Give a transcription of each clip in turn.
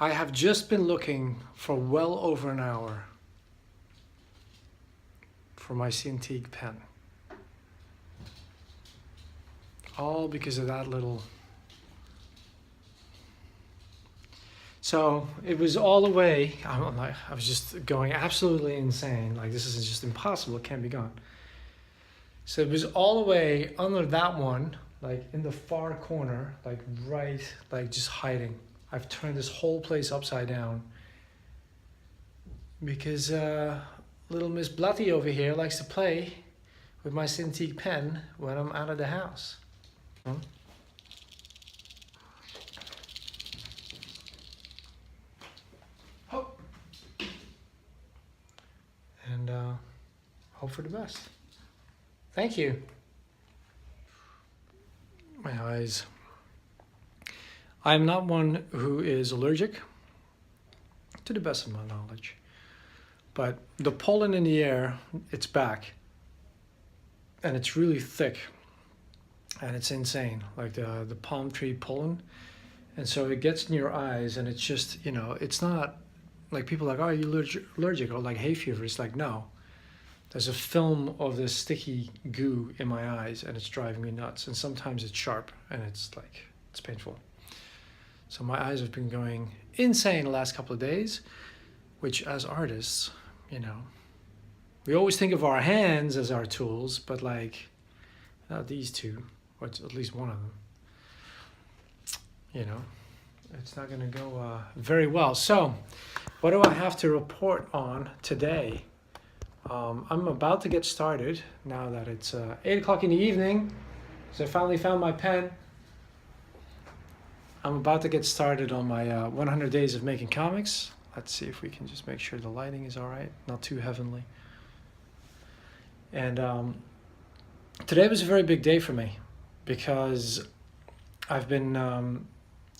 I have just been looking for well over an hour for my Cintiq pen. All because of that little... So it was all the way, I was just going absolutely insane. Like, this is just impossible, it can't be gone. So it was all the way under that one, like in the far corner, like right, like just hiding. I've turned this whole place upside down because little Miss Bloody over here likes to play with my Cintiq pen when I'm out of the house. Oh. And hope for the best. Thank you. My eyes. I'm not one who is allergic, to the best of my knowledge. But the pollen in the air, it's back. And it's really thick. And it's insane, like the palm tree pollen. And so it gets in your eyes and it's just, you know, it's not like people are like, oh, are you allergic? Or like hay fever. It's like, no. There's a film of this sticky goo in my eyes and it's driving me nuts. And sometimes it's sharp and it's like, it's painful. So my eyes have been going insane the last couple of days, which as artists, you know, we always think of our hands as our tools, but like these two, or at least one of them, you know, it's not gonna go very well. So what do I have to report on today? I'm about to get started now that it's 8 o'clock in the evening. So I finally found my pen. I'm about to get started on my 100 days of making comics. Let's see if we can just make sure the lighting is all right, not too heavenly. And today was a very big day for me because I've been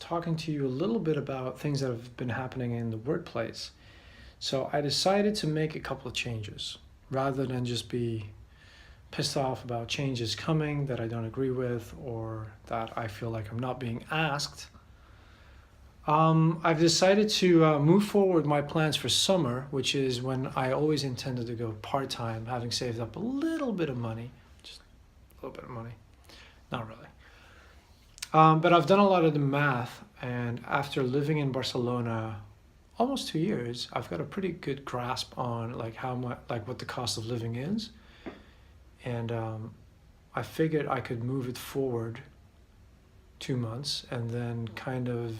talking to you a little bit about things that have been happening in the workplace. So I decided to make a couple of changes rather than just be pissed off about changes coming that I don't agree with or that I feel like I'm not being asked. I've decided to move forward my plans for summer, which is when I always intended to go part-time, having saved up a little bit of money, just a little bit of money, not really. But I've done a lot of the math, and after living in Barcelona almost 2 years, I've got a pretty good grasp on like how much, like what the cost of living is. And I figured I could move it forward 2 months and then kind of,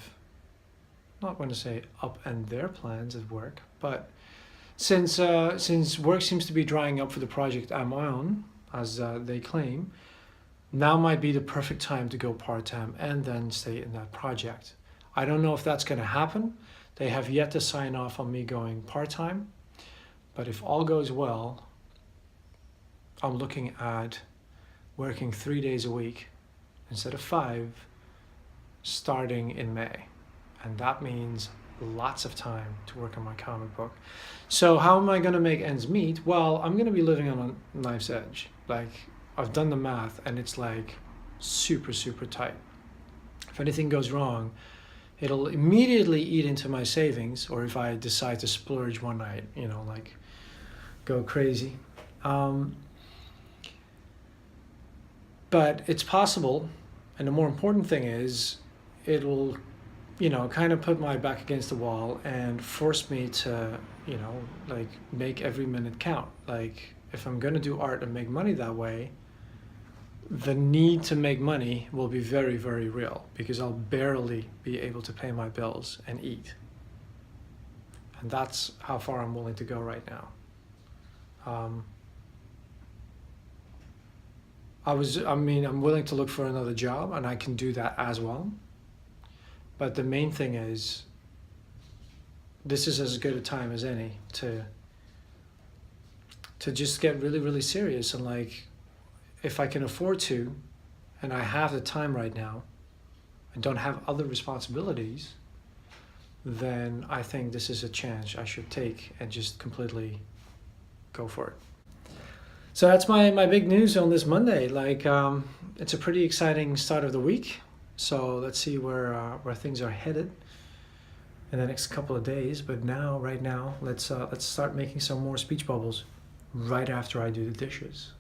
not going to say upend their plans at work, but since work seems to be drying up for the project I'm on, as they claim, now might be the perfect time to go part-time and then stay in that project. I don't know if that's going to happen. They have yet to sign off on me going part-time, but if all goes well, I'm looking at working 3 days a week instead of 5, starting in May. And that means lots of time to work on my comic book. So how am I going to make ends meet? Well, I'm going to be living on a knife's edge. Like, I've done the math and it's like super, super tight. If anything goes wrong, it'll immediately eat into my savings, or if I decide to splurge one night, you know, like go crazy. But it's possible, and the more important thing is, it'll, you know, kind of put my back against the wall and force me to, you know, like make every minute count. Like, if I'm gonna do art and make money that way, the need to make money will be very, very real because I'll barely be able to pay my bills and eat. And that's how far I'm willing to go right now. I'm willing to look for another job and I can do that as well. But the main thing is, this is as good a time as any to just get really, really serious. And like, if I can afford to, and I have the time right now, and don't have other responsibilities, then I think this is a chance I should take and just completely go for it. So that's my big news on this Monday. Like, it's a pretty exciting start of the week. So let's see where things are headed. in the next couple of days. But now, right now, let's start making some more speech bubbles right after I do the dishes.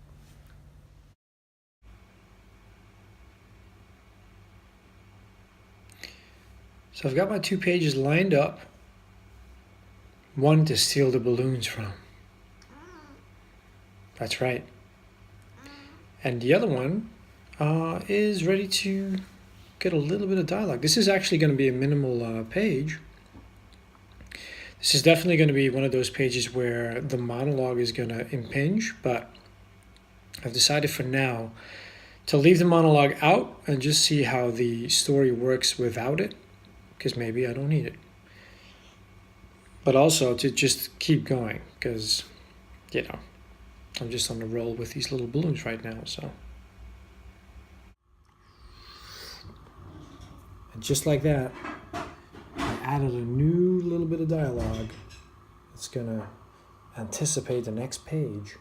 So I've got my 2 pages lined up. One to steal the balloons from. That's right. And the other one is ready to get a little bit of dialogue. This is actually going to be a minimal page. This is definitely going to be one of those pages where the monologue is going to impinge, but I've decided for now to leave the monologue out and just see how the story works without it, because maybe I don't need it. But also to just keep going, because, you know, I'm just on the roll with these little balloons right now, so. And just like that, I added a new little bit of dialogue that's gonna anticipate the next page.